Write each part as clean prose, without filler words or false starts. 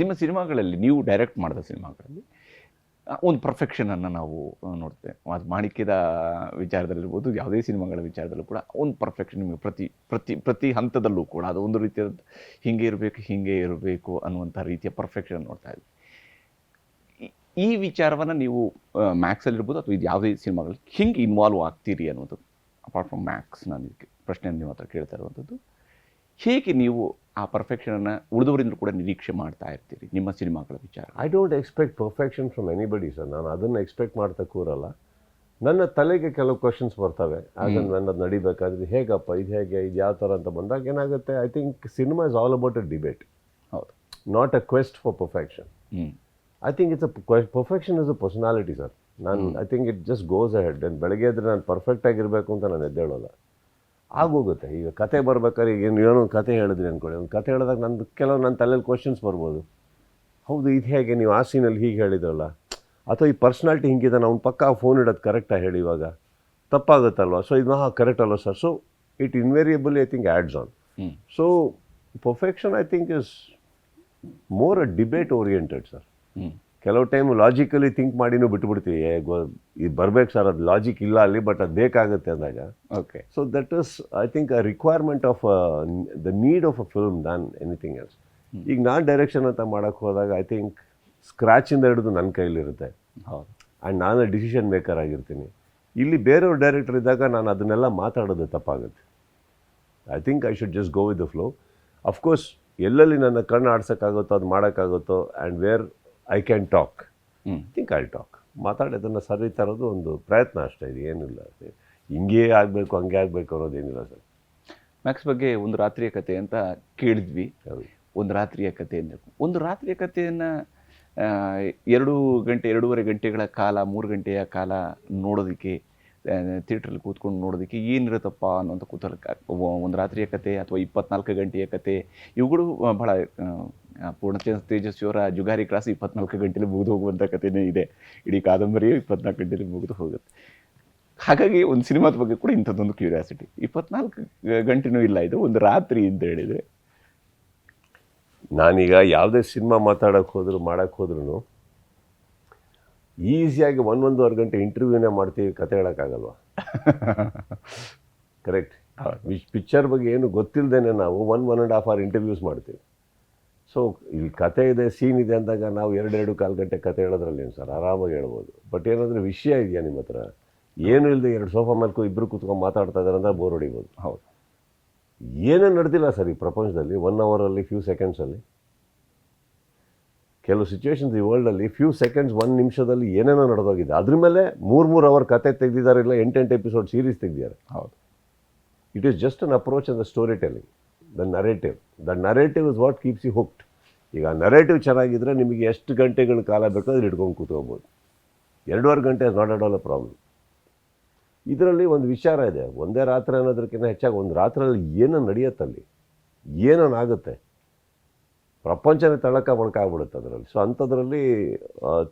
ನಿಮ್ಮ ಸಿನಿಮಾಗಳಲ್ಲಿ, ನೀವು ಡೈರೆಕ್ಟ್ ಮಾಡಿದ ಸಿನಿಮಾಗಳಲ್ಲಿ ಒಂದು ಪರ್ಫೆಕ್ಷನನ್ನು ನಾವು ನೋಡ್ತೇವೆ. ಅದು ಮಾಣಿಕ್ಯದ ವಿಚಾರದಲ್ಲಿರ್ಬೋದು, ಯಾವುದೇ ಸಿನಿಮಾಗಳ ವಿಚಾರದಲ್ಲೂ ಕೂಡ ಒಂದು ಪರ್ಫೆಕ್ಷನ್ ನಿಮಗೆ ಪ್ರತಿ ಪ್ರತಿ ಪ್ರತಿ ಹಂತದಲ್ಲೂ ಕೂಡ ಅದು ಒಂದು ರೀತಿಯಾದ ಹೀಗೆ ಇರಬೇಕು ಅನ್ನುವಂಥ ರೀತಿಯ ಪರ್ಫೆಕ್ಷನ್ ನೋಡ್ತಾ ಇದ್ವಿ. ಈ ವಿಚಾರವನ್ನು ನೀವು ಮ್ಯಾಕ್ಸಲ್ಲಿರ್ಬೋದು ಅಥವಾ ಇದು ಯಾವುದೇ ಸಿನಿಮಾಗಳಲ್ಲಿ ಹಿಂಗೆ ಇನ್ವಾಲ್ವ್ ಆಗ್ತೀರಿ ಅನ್ನೋದು, ಅಪಾರ್ಟ್ ಫ್ರಮ್ ಮ್ಯಾಕ್ಸ್, ನಾನು ಇದಕ್ಕೆ ಪ್ರಶ್ನೆಯನ್ನು ನಿಮ್ಮ ಹತ್ರ ಕೇಳ್ತಾ ಇರುವಂಥದ್ದು, ಹೇಗೆ ನೀವು ಆ ಪರ್ಫೆಕ್ಷನನ್ನು ಉಳಿದವರಿಂದ ಕೂಡ ನಿರೀಕ್ಷೆ ಮಾಡ್ತಾ ಇರ್ತೀರಿ ನಿಮ್ಮ ಸಿನಿಮಾಗಳ ವಿಚಾರ? I don't expect perfection from anybody sir. ನಾನು ಅದನ್ನು ಎಕ್ಸ್ಪೆಕ್ಟ್ ಮಾಡ್ತಾ ಕೂರಲ್ಲ. ನನ್ನ ತಲೆಗೆ ಕೆಲವು ಕ್ವಶನ್ಸ್ ಬರ್ತವೆ, ಅದನ್ನು ನನ್ನದು ನಡಿಬೇಕಾದ್ರೆ ಹೇಗಪ್ಪ ಇದು ಹೇಗೆ, ಇದು ಯಾವ ಥರ ಅಂತ ಬಂದಾಗ ಏನಾಗುತ್ತೆ, I think cinema is all about a debate, ಹೌದು, not a quest for perfection. I think it's perfection is a personality sir. I think it just goes ahead. ಬೆಳಗ್ಗೆ ಎದ್ರೆ ನಾನು ಪರ್ಫೆಕ್ಟ್ ಆಗಿರಬೇಕು ಅಂತ ನಾನು ಎದ್ದೇಳೋಲ್ಲ, ಆಗೋಗುತ್ತೆ. ಈಗ ಕತೆ ಬರ್ಬೇಕಾದ್ರೆ ಈಗ ಏನೋ ಒಂದು ಕತೆ ಹೇಳಿದ್ರಿ ಅಂದ್ಕೊಳ್ಳಿ, ಒಂದು ಕತೆ ಹೇಳಿದಾಗ ನನ್ನ ತಲೆಯಲ್ಲಿ ಕ್ವಶನ್ಸ್ ಬರ್ಬೋದು. ಹೌದು, ಇದು ಹೇಗೆ, ನೀವು ಆ ಸೀನಲ್ಲಿ ಹೀಗೆ ಹೇಳಿದ್ರಲ್ಲ, ಅಥವಾ ಈ ಪರ್ಸ್ನಾಲಿಟಿ ಹಿಂಗಿದ್ದಾನೆ, ಅವ್ನು ಪಕ್ಕ ಫೋನ್ ಇಡೋದು ಕರೆಕ್ಟಾಗಿ ಹೇಳಿ, ಇವಾಗ ತಪ್ಪಾಗುತ್ತಲ್ವ, ಸೊ ಇದು ಕರೆಕ್ಟ್ ಅಲ್ವ sir. So it invariably I think ads on. So perfection I think is more a debate oriented sir. ಕೆಲವು ಟೈಮ್ ಲಾಜಿಕಲಿ ಥಿಂಕ್ ಮಾಡಿನೂ ಬಿಟ್ಬಿಡ್ತೀವಿ, ಇದು ಬರ್ಬೇಕು ಸರ್, ಅದು ಲಾಜಿಕ್ ಇಲ್ಲ ಅಲ್ಲಿ, ಬಟ್ ಅದು ಬೇಕಾಗುತ್ತೆ ಅಂದಾಗ. Okay, so that is I think a requirement of the need of a film than anything else. ಈಗ ನಾನು ಡೈರೆಕ್ಷನ್ ಅಂತ ಮಾಡೋಕ್ಕೆ ಹೋದಾಗ ಐ ಥಿಂಕ್ ಸ್ಕ್ರ್ಯಾಚಿಂದ ಹಿಡಿದು ನನ್ನ ಕೈಲಿರುತ್ತೆ. ಹೌದು, ಆ್ಯಂಡ್ ನಾನು ಡಿಸಿಷನ್ ಮೇಕರ್ ಆಗಿರ್ತೀನಿ. ಇಲ್ಲಿ ಬೇರೆಯವ್ರ ಡೈರೆಕ್ಟರ್ ಇದ್ದಾಗ ನಾನು ಅದನ್ನೆಲ್ಲ ಮಾತಾಡೋದು ತಪ್ಪಾಗುತ್ತೆ. I think I should just go with the flow. Of course ಎಲ್ಲೆಲ್ಲಿ ನನ್ನ ಕಣ್ಣು ಆಡ್ಸೋಕ್ಕಾಗುತ್ತೋ ಅದು ಮಾಡೋಕ್ಕಾಗುತ್ತೋ, and where I can talk, think I talk, ಮಾತಾಡಿ ಅದನ್ನು ಸರಿ ತರೋದು ಒಂದು ಪ್ರಯತ್ನ ಅಷ್ಟೇ, ಇದು ಏನಿಲ್ಲ. ಹಿಂಗೇ ಆಗಬೇಕು ಹಂಗೆ ಆಗಬೇಕು ಅನ್ನೋದೇನಿಲ್ಲ ಸರ್. ಮ್ಯಾಕ್ಸ್ ಬಗ್ಗೆ ಒಂದು ರಾತ್ರಿಯ ಕತೆ ಅಂತ ಕೇಳಿದ್ವಿ. ಒಂದು ರಾತ್ರಿಯ ಕತೆ ಅಂದರೆ, ಒಂದು ರಾತ್ರಿಯ ಕಥೆಯನ್ನು 2-2.5 ಗಂಟೆಗಳ ಕಾಲ, 3 ಗಂಟೆಯ ಕಾಲ ನೋಡೋದಕ್ಕೆ, ಥಿಯೇಟ್ರಲ್ಲಿ ಕೂತ್ಕೊಂಡು ನೋಡೋದಕ್ಕೆ ಏನಿರುತ್ತಪ್ಪ ಅನ್ನೋಂಥ ಕುತೂಹಲ. ಒಂದು ರಾತ್ರಿಯ ಕತೆ ಅಥವಾ 24 ಗಂಟೆಯ ಕತೆ, ಇವುಗಳು ಭಾಳ ಪೂರ್ಣಚಂದ್ರ ತೇಜಸ್ವಿಯವರ ಜುಗಾರಿ ಕ್ರಾಸ್ 24 ಗಂಟೆಲಿ ಮುಗಿದು ಹೋಗುವಂಥ ಕಥೆನೇ ಇದೆ. ಇಡೀ ಕಾದಂಬರಿಯು 24 ಗಂಟೆಲಿ ಮುಗಿದು ಹೋಗುತ್ತೆ. ಹಾಗಾಗಿ ಒಂದು ಸಿನಿಮಾದ ಬಗ್ಗೆ ಕೂಡ ಇಂಥದ್ದೊಂದು ಕ್ಯೂರಿಯಾಸಿಟಿ. 24 ಗಂಟೆನೂ ಇಲ್ಲ, ಇದು ಒಂದು ರಾತ್ರಿ ಅಂತ ಹೇಳಿದರೆ. ನಾನೀಗ ಯಾವುದೇ ಸಿನಿಮಾ ಮಾಡೋಕ್ಕೆ ಹೋದ್ರೂ ಈಸಿಯಾಗಿ 1-1.5 ಗಂಟೆ ಇಂಟರ್ವ್ಯೂನೇ ಮಾಡ್ತೀವಿ, ಕತೆ ಹೇಳೋಕ್ಕಾಗಲ್ವ? ಕರೆಕ್ಟ್. ಪಿಕ್ಚರ್ ಬಗ್ಗೆ ಏನು ಗೊತ್ತಿಲ್ಲದೇನೆ ನಾವು 1.5 ಅವರ್ ಇಂಟರ್ವ್ಯೂಸ್ ಮಾಡ್ತೀವಿ. ಸೊ ಇಲ್ಲಿ ಕತೆ ಇದೆ, ಸೀನ್ ಇದೆ ಅಂದಾಗ ನಾವು 2-2.25 ಗಂಟೆ ಕತೆ ಹೇಳೋದ್ರಲ್ಲಿ ಏನು ಸರ್, ಆರಾಮಾಗಿ ಹೇಳ್ಬೋದು. ಬಟ್ ಏನಾದರೂ ವಿಷಯ ಇದೆಯಾ ನಿಮ್ಮ ಹತ್ರ, ಏನು ಇಲ್ಲದೆ 2 ಸೋಫಾ ಮೇಲೆ ಇಬ್ಬರು ಕೂತ್ಕೊಂಡು ಮಾತಾಡ್ತಾ ಇದ್ದಾರೆ ಅಂದ್ರೆ ಬೋರ್ ಹೊಡಿಬೋದು. ಹೌದು, ಏನೇ ನಡೆದಿಲ್ಲ ಸರ್ ಈ ಪ್ರಪಂಚದಲ್ಲಿ 1 ಅವರಲ್ಲಿ, ಫ್ಯೂ ಸೆಕೆಂಡ್ಸಲ್ಲಿ. ಕೆಲವು ಸಿಚುವೇಶನ್ಸ್ ಈ ವರ್ಲ್ಡಲ್ಲಿ ಫ್ಯೂ ಸೆಕೆಂಡ್ಸ್, 1 ನಿಮಿಷದಲ್ಲಿ ಏನೇನೋ ನಡೆದೋಗಿದೆ. ಅದ್ರ ಮೇಲೆ 3 ಅವರ್ ಕತೆ ತೆಗೆದಿದ್ದಾರೆ, ಇಲ್ಲ 8 ಎಪಿಸೋಡ್ ಸೀರೀಸ್ ತೆಗೆದಿದ್ದಾರೆ. ಹೌದು, it is just an approach in the story telling, the narrative is what keeps you hooked. ಈಗ ನರೇಟಿವ್ ಚೆನ್ನಾಗಿದ್ದರೆ ನಿಮಗೆ ಎಷ್ಟು ಗಂಟೆಗಳ ಕಾಲ ಬೇಕಾದ್ರೆ ಹಿಡ್ಕೊಂಡು ಕೂತ್ಕೋಬೋದು. 2.5 ಗಂಟೆ is not at all a problem. ಇದರಲ್ಲಿ ಒಂದು ವಿಚಾರ ಇದೆ, ಒಂದೇ ರಾತ್ರಿ ಅನ್ನೋದಕ್ಕಿಂತ ಹೆಚ್ಚಾಗಿ ಒಂದು ರಾತ್ರಿಯಲ್ಲಿ ಏನೋ ನಡೆಯುತ್ತಲ್ಲಿ, ಏನೇನಾಗುತ್ತೆ, ಪ್ರಪಂಚನೇ ತಳಕ ಬಳಕ ಆಗ್ಬಿಡುತ್ತೆ ಅದರಲ್ಲಿ. ಸೊ ಅಂಥದ್ರಲ್ಲಿ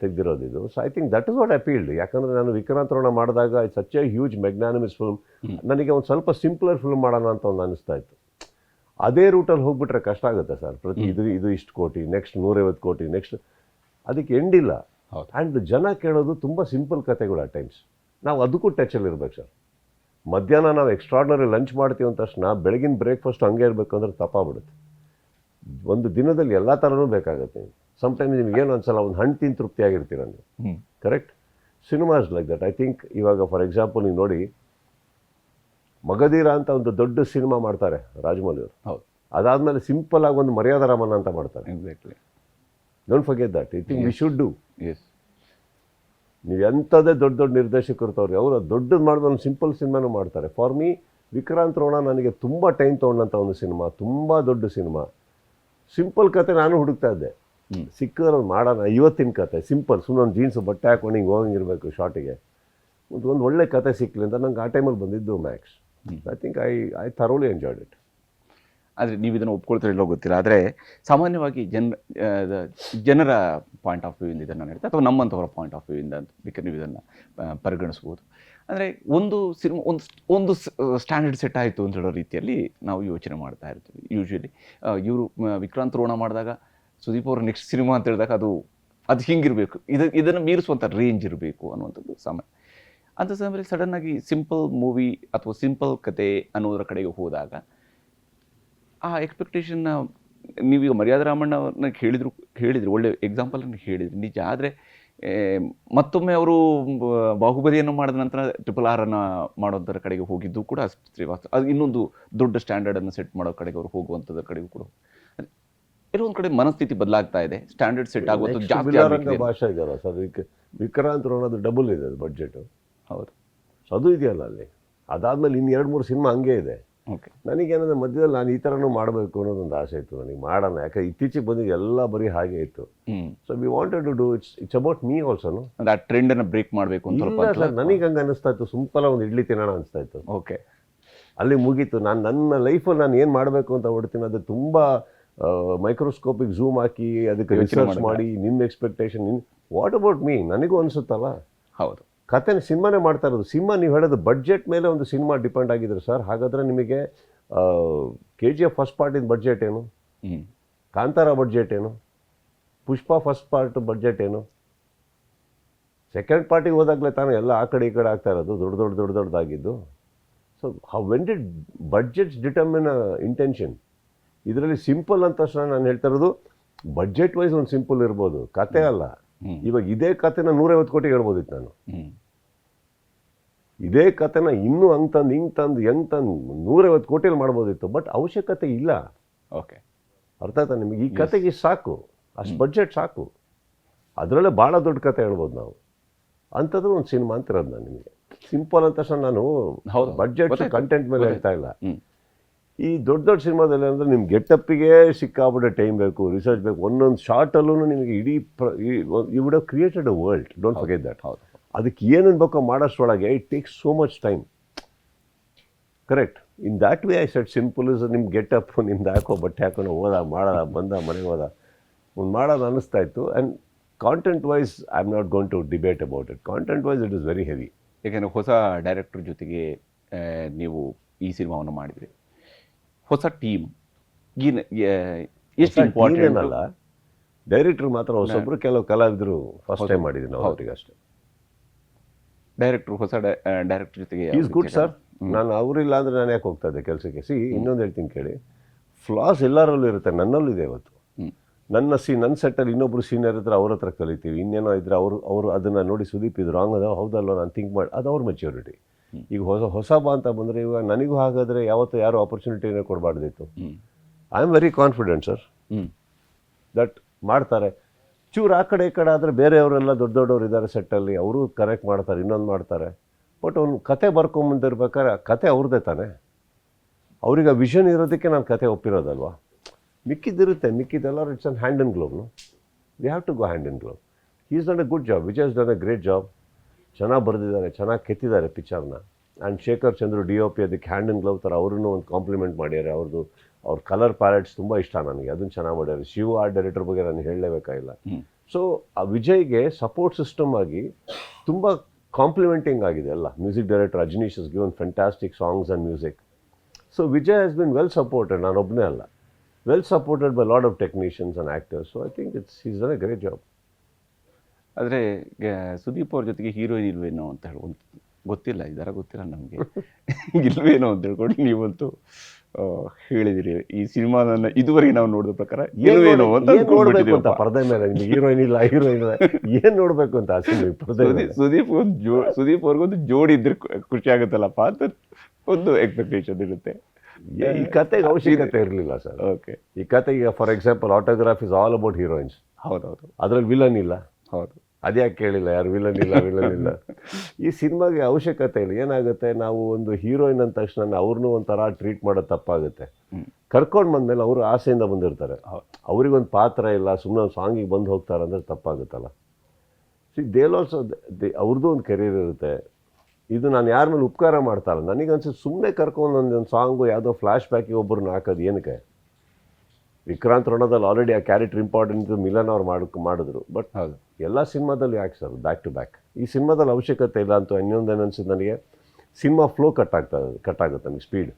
ತೆಗೆದಿರೋದು ಇದು. So I think that is what appealed. ಯಾಕಂದರೆ ನಾನು ವಿಕ್ರಾಂತ್ ರೋಣ ಮಾಡಿದಾಗ it's such a huge magnanimous film. ನನಗೆ ಒಂದು ಸ್ವಲ್ಪ ಸಿಂಪ್ಲರ್ ಫಿಲ್ಮ್ ಮಾಡೋಣ ಅಂತ ಒಂದು ಅನ್ನಿಸ್ತಾ ಇತ್ತು. ಅದೇ ರೂಟಲ್ಲಿ ಹೋಗ್ಬಿಟ್ರೆ ಕಷ್ಟ ಆಗುತ್ತೆ ಸರ್. ಇದು ಇಷ್ಟು ಕೋಟಿ, ನೆಕ್ಸ್ಟ್ 150 ಕೋಟಿ, ನೆಕ್ಸ್ಟ್ ಅದಕ್ಕೆ ಎಂಡಿಲ್ಲ. ಆ್ಯಂಡ್ ಜನ ಕೇಳೋದು ತುಂಬ ಸಿಂಪಲ್ ಕತೆಗಳು ಆ ಟೈಮ್ಸ್. ನಾವು ಅದಕ್ಕೂ ಟಚಲ್ಲಿ ಇರ್ಬೇಕು ಸರ್. ಮಧ್ಯಾಹ್ನ ನಾವು ಎಕ್ಸ್ಟ್ರಾರ್ಡಿನರಿ ಲಂಚ್ ಮಾಡ್ತೀವಿ ಅಂದ ತಕ್ಷಣ ಬೆಳಗಿನ ಬ್ರೇಕ್ಫಾಸ್ಟ್ ಹಂಗೆ ಇರಬೇಕು ಅಂದ್ರೆ ತಪ್ಪಾಗ್ಬಿಡುತ್ತೆ. ಒಂದು ದಿನದಲ್ಲಿ ಎಲ್ಲ ಥರನೂ ಬೇಕಾಗುತ್ತೆ. ಸಮ್ಟೈಮ್ಸ್ ನಿಮಗೇನು ಒಂದ್ಸಲ ಒಂದು ಹಣ್ಣು ತಿಂದು ತೃಪ್ತಿಯಾಗಿರ್ತೀರ ನೀವು. Correct. Cinemas like that. I think ಇವಾಗ ಫಾರ್ ಎಕ್ಸಾಂಪಲ್ ನೀವು ನೋಡಿ, ಮಗಧೀರ ಅಂತ ಒಂದು ದೊಡ್ಡ ಸಿನಿಮಾ ಮಾಡ್ತಾರೆ ರಾಜಮೌಳಿ ಅವರು. ಹೌದು. ಅದಾದಮೇಲೆ ಸಿಂಪಲ್ ಆಗಿ ಒಂದು ಮರ್ಯಾದಾ ರಾಮನ್ ಅಂತ ಮಾಡ್ತಾರೆ. Exactly. Don't forget that. I think we should do. Yes. ನೀವು ಎಂಥದ್ದೇ ದೊಡ್ಡ ನಿರ್ದೇಶಕರು ತವ್ರಿ, ಅವರು ದೊಡ್ಡದು ಮಾಡಿದ ಒಂದು ಸಿಂಪಲ್ ಸಿನಿಮಾನು ಮಾಡ್ತಾರೆ. ಫಾರ್ ಮೀ ವಿಕ್ರಾಂತ್ ರೋಣ ನನಗೆ ತುಂಬ ಟೈಮ್ ತೊಗೊಂಡಂಥ ಒಂದು ಸಿನಿಮಾ, ತುಂಬ ದೊಡ್ಡ ಸಿನಿಮಾ. ಸಿಂಪಲ್ ಕತೆ ನಾನು ಹುಡುಕ್ತಾ ಇದ್ದೆ, ಸಿಕ್ಕಿದ್ರೆ ಮಾಡೋಣ. ಇವತ್ತಿನ ಕತೆ ಸಿಂಪಲ್, ಸುಮ್ಮನೆ ಒಂದು ಜೀನ್ಸು ಬಟ್ಟೆ ಹಾಕೊಂಡು ಹಿಂಗೆ ಹೋಗಂಗಿರಬೇಕು ಶಾರ್ಟಿಗೆ, ಒಂದು ಒಳ್ಳೆ ಕತೆ ಸಿಕ್ಕಲಿ ಅಂತ ನಂಗೆ ಆ ಟೈಮಲ್ಲಿ ಬಂದಿದ್ದು Max. I think I thoroughly enjoyed it. ಆದರೆ ನೀವು ಇದನ್ನು ಒಪ್ಕೊಳ್ತಿರಲ್ಲೋ ಗೊತ್ತಿಲ್ಲ, ಆದರೆ ಸಾಮಾನ್ಯವಾಗಿ ಜನರ ಪಾಯಿಂಟ್ ಆಫ್ ವ್ಯೂಯಿಂದ ಇದನ್ನು ಹೇಳ್ತಾ, ಅಥವಾ ನಮ್ಮಂಥವರ ಪಾಯಿಂಟ್ ಆಫ್ ವ್ಯೂಯಿಂದ ಅಂತ ಬೇಕಾದ್ರೆ ನೀವು ಇದನ್ನು ಪರಿಗಣಿಸ್ಬೋದು. ಅಂದರೆ ಒಂದು ಸಿನಿಮಾ ಒಂದು ಸ್ಟ್ಯಾಂಡರ್ಡ್ ಸೆಟ್ ಆಯಿತು ಅಂತ ಹೇಳೋ ರೀತಿಯಲ್ಲಿ ನಾವು ಯೋಚನೆ ಮಾಡ್ತಾ ಇರ್ತೀವಿ. ಯೂಶ್ವಲಿ ಇವರು ವಿಕ್ರಾಂತ್ ರೋಣ ಮಾಡಿದಾಗ ಸುದೀಪ್ ಅವ್ರ ನೆಕ್ಸ್ಟ್ ಸಿನಿಮಾ ಅಂತ ಹೇಳಿದಾಗ ಅದು ಹಿಂಗಿರಬೇಕು, ಇದನ್ನು ಮೀರಿಸುವಂಥ ರೇಂಜ್ ಇರಬೇಕು ಅನ್ನುವಂಥದ್ದು ಸಾಮಾನ್ಯ. ಅಂಥ ಸಮಯದಲ್ಲಿ ಸಡನ್ನಾಗಿ ಸಿಂಪಲ್ ಮೂವಿ ಅಥವಾ ಸಿಂಪಲ್ ಕತೆ ಅನ್ನೋದರ ಕಡೆಗೆ ಹೋದಾಗ ಆ ಎಕ್ಸ್ಪೆಕ್ಟೇಷನ್ನ ನೀವೀಗ ಮರ್ಯಾದ ರಾಮಣ್ಣವ್ರನ್ನ ಹೇಳಿದ್ರು ಒಳ್ಳೆ ಎಕ್ಸಾಂಪಲನ್ನು ಹೇಳಿದ್ರಿ ನಿಜ. ಆದರೆ ಮತ್ತೊಮ್ಮೆ ಅವರು ಬಾಹುಬಲಿಯನ್ನು ಮಾಡಿದ ನಂತರ RRR ಮಾಡೋದ್ರ ಕಡೆಗೆ ಹೋಗಿದ್ದು ಕೂಡ ಶ್ರೀವಾಸ್ತವ, ಅದು ಇನ್ನೊಂದು ದೊಡ್ಡ ಸ್ಟ್ಯಾಂಡರ್ಡನ್ನು ಸೆಟ್ ಮಾಡೋ ಕಡೆಗೆ ಅವರು ಹೋಗುವಂಥದ್ರ ಕಡೆಗೂ ಕೂಡ ಕೆಲವೊಂದು ಕಡೆ ಮನಸ್ಥಿತಿ ಬದಲಾಗ್ತಾ ಇದೆ, ಸ್ಟ್ಯಾಂಡರ್ಡ್ ಸೆಟ್ ಆಗುವಂಥದ್ದು ಜಾಸ್ತಿ ರಂಗ ಭಾಷೆ ಇದೆಯಲ್ಲ ಸರ್, ವಿಕ್ರಾಂತ್ ರೋಣದು ಡಬಲ್ ಇದೆ ಅದು ಬಡ್ಜೆಟ್. ಹೌದು, ಸೊ ಅದು ಇದೆಯಲ್ಲ ಅಲ್ಲಿ. ಅದಾದ್ಮೇಲೆ ಇನ್ನು 2-3 ಸಿನಿಮಾ ಹಂಗೆ ಇದೆ. ಓಕೆ, ನನಗೇನಂದ್ರೆ ಮಧ್ಯದಲ್ಲಿ ನಾನು ಈ ಥರನೂ ಮಾಡಬೇಕು ಅನ್ನೋದೊಂದು ಆಸೆ ಇತ್ತು ನನಗೆ, ಮಾಡೋಣ. ಯಾಕೆ ಇತ್ತೀಚೆಗೆ ಬಂದಿದ್ದು ಎಲ್ಲ ಬರೀ ಹಾಗೆ ಇತ್ತು. So we wanted to do it's about me ಆಲ್ಸೋನು. ಆ ಟ್ರೆಂಡನ್ನು ಬ್ರೇಕ್ ಮಾಡಬೇಕು ಅಂತ ಇಲ್ಲ ಸರ್, ನನಗೆ ಹಂಗೆ ಅನಿಸ್ತಾ ಇತ್ತು, ಸಿಂಪಲ್ ಒಂದು ಇಡ್ಲಿ ತಿನ್ನೋಣ ಅನಿಸ್ತಾ ಇತ್ತು. ಓಕೆ, ಅಲ್ಲಿ ಮುಗೀತು. ನಾನು ನನ್ನ ಲೈಫಲ್ಲಿ ನಾನು ಏನು ಮಾಡಬೇಕು ಅಂತ ಹೊಡ್ತೀನಿ ಅದು ತುಂಬ ಮೈಕ್ರೋಸ್ಕೋಪಿಗೆ ಝೂಮ್ ಹಾಕಿ ಅದಕ್ಕೆ ರಿಸರ್ಚ್ ಮಾಡಿ ನಿಮ್ಮ ಎಕ್ಸ್ಪೆಕ್ಟೇಷನ್ ವಾಟ್ ಅಬೌಟ್ ಮೀ ನನಗೂ ಅನಿಸುತ್ತಲ್ಲ. ಹೌದು, ಕತೆ ಸಿನಿಮಾನೇ ಮಾಡ್ತಾ ಇರೋದು. ಸಿನಿಮಾ ನೀವು ಹೇಳೋದು ಬಡ್ಜೆಟ್ ಮೇಲೆ ಒಂದು ಸಿನಿಮಾ ಡಿಪೆಂಡ್ ಆಗಿದ್ರೆ ಸರ್, ಹಾಗಾದರೆ ನಿಮಗೆ KGF ಫಸ್ಟ್ ಪಾರ್ಟಿನ ಬಡ್ಜೆಟ್ ಏನು, ಕಾಂತಾರ ಬಡ್ಜೆಟ್ ಏನು, ಪುಷ್ಪ ಫಸ್ಟ್ ಪಾರ್ಟ್ ಬಡ್ಜೆಟ್ ಏನು, ಸೆಕೆಂಡ್ ಪಾರ್ಟಿಗೆ ಹೋದಾಗಲೇ ತಾನೇ ಎಲ್ಲ ಆ ಕಡೆ ಈ ಕಡೆ ಆಗ್ತಾ ಇರೋದು ದೊಡ್ಡದಾಗಿದ್ದು. So how when did budgets determine intention? ಇದರಲ್ಲಿ ಸಿಂಪಲ್ ಅಂತ ತಕ್ಷಣ ನಾನು ಹೇಳ್ತಾ ಇರೋದು ಬಡ್ಜೆಟ್ ವೈಸ್ ಒಂದು ಸಿಂಪಲ್ ಇರ್ಬೋದು, ಕತೆ ಅಲ್ಲ. ಇವಾಗ ಇದೇ ಕತೆನ 150 ಕೋಟಿಗೆ ಹೇಳ್ಬೋದಿತ್ತು ನಾನು. ಇದೇ ಕತೆನ ಇನ್ನೂ ಹಂಗೆ ತಂದು 150 ಕೋಟಿಯಲ್ಲಿ ಮಾಡ್ಬೋದಿತ್ತು. ಬಟ್ ಅವಶ್ಯಕತೆ ಇಲ್ಲ. ಓಕೆ, ಅರ್ಥ ಆಯ್ತಾ ನಿಮಗೆ? ಈ ಕತೆಗೆ ಸಾಕು, ಅಷ್ಟು ಬಡ್ಜೆಟ್ ಸಾಕು. ಅದರಲ್ಲೇ ಭಾಳ ದೊಡ್ಡ ಕತೆ ಹೇಳ್ಬೋದು ನಾವು. ಅಂಥದ್ದು ಒಂದು ಸಿನಿಮಾ ಅಂತ ಇರೋದು ನಾನು ನಿಮಗೆ. ಸಿಂಪಲ್ ಅಂತ ತಕ್ಷಣ ನಾನು ಬಡ್ಜೆಟ್ ಕಂಟೆಂಟ್ ಮೇಲೆ ಹೇಳ್ತಾ ಇಲ್ಲ. ಈ ದೊಡ್ಡ ಸಿನಿಮಾದಲ್ಲಿ ಅಂದರೆ ನಿಮ್ಗೆ ಗೆಟಪ್ಪಿಗೆ ಸಿಕ್ಕಾಬಿಟ್ಟೆ ಟೈಮ್ ಬೇಕು, ರಿಸರ್ಚ್ ಬೇಕು. ಒಂದೊಂದು ಶಾರ್ಟಲ್ಲೂ ನಿಮಗೆ ಇಡೀ you would have created a world, don't forget that. ಅದಕ್ಕೆ ಏನೇನು ಬೇಕೋ ಮಾಡೋಷ್ಟರೊಳಗೆ it takes so much time. Correct. In that way I set simple is ನಿಮ್ಗೆ ಗೆಟಪ್, ನಿಮ್ದು ಹಾಕೋ ಬಟ್ಟೆ ಹಾಕೊಂಡು ಬಂದ ಮನೆಗೆ ಹೋದ ಒಂದು ಮಾಡೋದು ಅನ್ನಿಸ್ತಾ ಇತ್ತು. And content wise I am not going to debate about it. Content wise it is very heavy. ಯಾಕೆಂದರೆ ಹೊಸ ಡೈರೆಕ್ಟರ್ ಜೊತೆಗೆ ನೀವು ಈ ಸಿನಿಮಾವನ್ನು ಮಾಡಿದ್ರಿ, ಹೊಸ ಟೀಮ್ ಎಷ್ಟು ಇಂಪಾರ್ಟೆಂಟ್ ಅಲ್ಲ. ಡೈರೆಕ್ಟರ್ ಮಾತ್ರ ಹೊಸೊಬ್ರು, ಕೆಲವು ಕಲಾವಿದರು ಫಸ್ಟ್ ಟೈಮ್ ಮಾಡಿದ್ವಿ ನಾವು ಅವರಿಗೆ ಅಷ್ಟೇ. ಡೈರೆಕ್ಟರ್ ಹೊಸ ಡೈರೆಕ್ಟರ್ ಜೊತೆಗೆ ಈಸ್ ಗುಡ್ ಸರ್. ನಾನು ಅವರಿಲ್ಲ ಅಂದರೆ ನಾನು ಯಾಕೆ ಹೋಗ್ತಾ ಇದ್ದೆ ಕೆಲಸಕ್ಕೆ? ಇನ್ನೊಂದು ಹೇಳ್ತೀನಿ ಕೇಳಿ, ಫ್ಲಾಸ್ ಎಲ್ಲರಲ್ಲೂ ಇರುತ್ತೆ, ನನ್ನಲ್ಲೂ ಇದೆ. ಇವತ್ತು ನನ್ನ ಸೆಟ್ಟಲ್ಲಿ ಇನ್ನೊಬ್ರು ಸೀನಿಯರ್ ಇದ್ರೆ ಅವ್ರ ಹತ್ರ ಕಲಿತೀವಿ. ಇನ್ನೇನೋ ಇದ್ರೆ ಅವರು ಅದನ್ನು ನೋಡಿ ಸುದೀಪ್ ಇದು ರಾಂಗ್ ಅದ, ಹೌದಲ್ವ ನಾನು ಥಿಂಕ್ ಮಾಡಿ, ಅದು ಅವ್ರ ಮೆಚ್ಯೂರಿಟಿ. ಈಗ ಹೊಸ ಬಾ ಅಂತ ಬಂದರೆ ಇವಾಗ ನನಗೂ ಹಾಗಾದರೆ ಯಾವತ್ತೂ ಯಾರು ಆಪರ್ಚುನಿಟಿನೇ ಕೊಡಬಾರ್ದಿತ್ತು. I am very confident sir that ಮಾಡ್ತಾರೆ. ಚೂರು ಆ ಕಡೆ ಈ ಕಡೆ ಆದರೆ ಬೇರೆಯವರೆಲ್ಲ ದೊಡ್ಡವರು ಇದ್ದಾರೆ ಸೆಟ್ಟಲ್ಲಿ, ಅವರು ಕರೆಕ್ಟ್ ಮಾಡ್ತಾರೆ, ಇನ್ನೊಂದು ಮಾಡ್ತಾರೆ. ಬಟ್ ಅವ್ನು ಕತೆ ಬರ್ಕೊಂಬಂದಿರ್ಬೇಕಾದ್ರೆ ಕತೆ ಅವ್ರದ್ದೇ ತಾನೆ. ಅವ್ರಿಗೆ ಆ ವಿಷನ್ ಇರೋದಕ್ಕೆ ನಾನು ಕತೆ ಒಪ್ಪಿರೋದಲ್ವಾ. ಮಿಕ್ಕಿದ್ದೆಲ್ಲರೂ it's an hand and glove. We have to go hand and glove. He is done a good job, Vijay has done a great job. ಚೆನ್ನಾಗಿ ಬರೆದಿದ್ದಾರೆ, ಚೆನ್ನಾಗಿ ಕೆತ್ತಿದ್ದಾರೆ ಪಿಕ್ಚರ್ನ. ಆ್ಯಂಡ್ ಶೇಖರ್ ಚಂದ್ರು DOP ಅದಕ್ಕೆ ಹ್ಯಾಂಡ್ ಆ್ಯಂಡ್ ಗ್ಲೋವ್ ಥರ ಅವ್ರನ್ನೂ ಒಂದು ಕಾಂಪ್ಲಿಮೆಂಟ್ ಮಾಡ್ಯಾರೆ. ಅವ್ರ ಕಲರ್ ಪ್ಯಾಲೆಟ್ಸ್ ತುಂಬ ಇಷ್ಟ ನನಗೆ, ಅದನ್ನು ಚೆನ್ನಾಗಿ ಮಾಡ್ಯಾರೆ. ಶಿವ ಆರ್ಟ್ ಡೈರೆಕ್ಟರ್ ಬಗ್ಗೆ ನಾನು ಹೇಳಲೇಬೇಕಾಗಿಲ್ಲ. ಸೊ ಆ ವಿಜಯ್ಗೆ ಸಪೋರ್ಟ್ ಸಿಸ್ಟಮ್ ಆಗಿ ತುಂಬ ಕಾಂಪ್ಲಿಮೆಂಟಿಂಗ್ ಆಗಿದೆ ಎಲ್ಲ. ಮ್ಯೂಸಿಕ್ ಡೈರೆಕ್ಟರ್ ರಜನೀಶ್ ಹಸ್ given fantastic songs and music. So Vijay has been well supported. ನಾನು ಒಬ್ಬನೇ ಅಲ್ಲ, well supported by lot of technicians and actors. So I think is done a great job. ಆದರೆ ಸುದೀಪ್ ಅವ್ರ ಜೊತೆಗೆ ಹೀರೋಯಿನ್ ಇಲ್ವೇನೋ ಅಂತ ಹೇಳಿ ಗೊತ್ತಿಲ್ಲ, ಇದರ ಗೊತ್ತಿಲ್ಲ ನಮಗೆ. ಇಲ್ವೇನೋ ಅಂತ ಹೇಳ್ಕೊಂಡು ನೀವಂತೂ ಹೇಳಿದಿರಿ. ಈ ಸಿನಿಮಾನ ಇದುವರೆಗೆ ನಾವು ನೋಡಿದ ಪ್ರಕಾರ ಇಲ್ವೇನೋ ಅಂತ ನೋಡಬೇಕು ಅಂತ ಪರದೆ ಮೇಲೆ ನಿಮಗೆ ಹೀರೋಯಿನ್ ಇಲ್ಲ ಏನು ನೋಡಬೇಕು ಅಂತ ಸುದೀಪ್ ಅವ್ರಿಗೊಂದು ಜೋಡಿ ಇದ್ರೆ ಖುಷಿ ಆಗುತ್ತಲ್ಲಪ್ಪ ಅಂತ ಒಂದು ಎಕ್ಸ್ಪೆಕ್ಟೇಷನ್ ಇರುತ್ತೆ. ಈ ಕತೆಗೆ ಅವಶ್ಯಕತೆ ಇರಲಿಲ್ಲ ಸರ್. ಓಕೆ, ಈ ಕತೆಗೆ for example autograph is all about heroines. ಹೌದೌದು, ಅದರಲ್ಲಿ ವಿಲನ್ ಇಲ್ಲ. ಹೌದು, ಅದ್ಯಾಕೆ ಕೇಳಿಲ್ಲ, ಯಾರು ವಿಲನ್ ಇಲ್ಲ. ಈ ಸಿನಿಮಾಗೆ ಅವಶ್ಯಕತೆ ಇಲ್ಲ. ಏನಾಗುತ್ತೆ, ನಾವು ಒಂದು ಹೀರೋಯಿನ್ ಅಂದ ತಕ್ಷಣ ಅವ್ರನ್ನೂ ಒಂಥರ ಟ್ರೀಟ್ ಮಾಡೋದು ತಪ್ಪಾಗುತ್ತೆ. ಕರ್ಕೊಂಡು ಬಂದಮೇಲೆ ಅವರು ಆಸೆಯಿಂದ ಬಂದಿರ್ತಾರೆ, ಅವ್ರಿಗೊಂದು ಪಾತ್ರ ಇಲ್ಲ, ಸುಮ್ಮನೆ ಸಾಂಗಿಗೆ ಬಂದು ಹೋಗ್ತಾರೆ ಅಂದರೆ ತಪ್ಪಾಗುತ್ತಲ್ಲ. ದೇಲ್ ಆಲ್ಸೋ ಅವ್ರದ್ದು ಒಂದು ಕೆರಿಯರ್ ಇರುತ್ತೆ. ಇದು ನಾನು ಯಾರ ಮೇಲೆ ಉಪಕಾರ ಮಾಡ್ತಾರಲ್ಲ, ನನಗನ್ಸುತ್ತೆ ಸುಮ್ಮನೆ ಕರ್ಕೊಂಡು ಒಂದೊಂದು ಸಾಂಗು ಯಾವುದೋ ಫ್ಲ್ಯಾಶ್ ಬ್ಯಾಕಿಗೆ ಒಬ್ಬರನ್ನ ಹಾಕೋದು ಏನಕ್ಕೆ? ವಿಕ್ರಾಂತ್ ರೋಣದಲ್ಲಿ ಆಲ್ರೆಡಿ ಆ ಕ್ಯಾರೆಕ್ಟರ್ ಇಂಪಾರ್ಟೆಂಟ್ ಮಿಲನ್ ಅವ್ರು ಮಾಡಿದ್ರು. ಬಟ್ ಹೌದು, ಎಲ್ಲ ಸಿನಿಮಾದಲ್ಲಿ ಯಾಕೆ ಸರ್ ಬ್ಯಾಕ್ ಟು ಬ್ಯಾಕ್? ಈ ಸಿನಿಮಾದಲ್ಲಿ ಅವಶ್ಯಕತೆ ಇಲ್ಲ ಅಂತ ಇನ್ನೊಂದೇನು ಅನಿಸುತ್ತೆ ನನಗೆ, ಸಿನಿಮಾ ಫ್ಲೋ ಕಟ್ ಆಗುತ್ತೆ ನನಗೆ, ಸ್ಪೀಡ್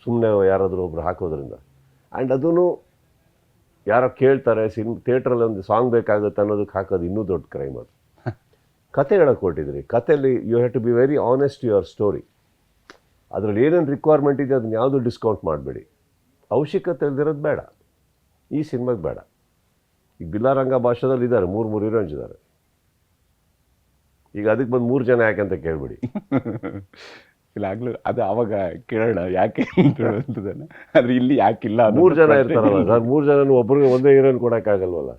ಸುಮ್ಮನೆ ಯಾರಾದರೂ ಒಬ್ರು ಹಾಕೋದ್ರಿಂದ. ಆ್ಯಂಡ್ ಅದೂ ಯಾರೋ ಕೇಳ್ತಾರೆ ಥಿಯೇಟ್ರಲ್ಲಿ ಒಂದು ಸಾಂಗ್ ಬೇಕಾಗುತ್ತೆ ಅನ್ನೋದಕ್ಕೆ ಹಾಕೋದು ಇನ್ನೂ ದೊಡ್ಡ ಕ್ರೈಮ್ ಅದು. ಕತೆ ಹೇಳೋಕೆ ಕೊಟ್ಟಿದ್ರಿ, ಕತೆಯಲ್ಲಿ you have to be very honest to your story. ಅದರಲ್ಲಿ ಏನೇನು ರಿಕ್ವೈರ್ಮೆಂಟ್ ಇದೆ ಅದನ್ನ ಯಾವುದೂ ಡಿಸ್ಕೌಂಟ್ ಮಾಡಬೇಡಿ. ಅವಶ್ಯಕತೆ ಇಲ್ದಿರೋದು ಬೇಡ, ಈ ಸಿನಿಮಾಗೆ ಬೇಡ. ಈಗ ಬಿಲ್ಲಾರಂಗ ಭಾಷೆದಲ್ಲಿ ಇದ್ದಾರೆ, ಮೂರು ಹೀರೋಯಿನ್ಸ್ ಇದ್ದಾರೆ. ಈಗ ಅದಕ್ಕೆ ಬಂದು 3 ಜನ ಯಾಕೆ ಅಂತ ಕೇಳ್ಬಿಡಿ. ಇಲ್ಲ ಆಗ್ಲೂ ಅದು ಅವಾಗ ಕೇಳೋಣ ಯಾಕೆ ಅಂತದನ್ನ, ಆದ್ರೆ ಇಲ್ಲಿ ಯಾಕಿಲ್ಲ 3 ಜನ ಇರ್ತಾರಲ್ಲ ಸರ್, 3 ಜನನು ಒಬ್ರಿಗೆ ಒಂದೇ ಹೀರೋಯಿನ್ ಕೊಡೋಕ್ಕಾಗಲ್ವಲ್ಲ.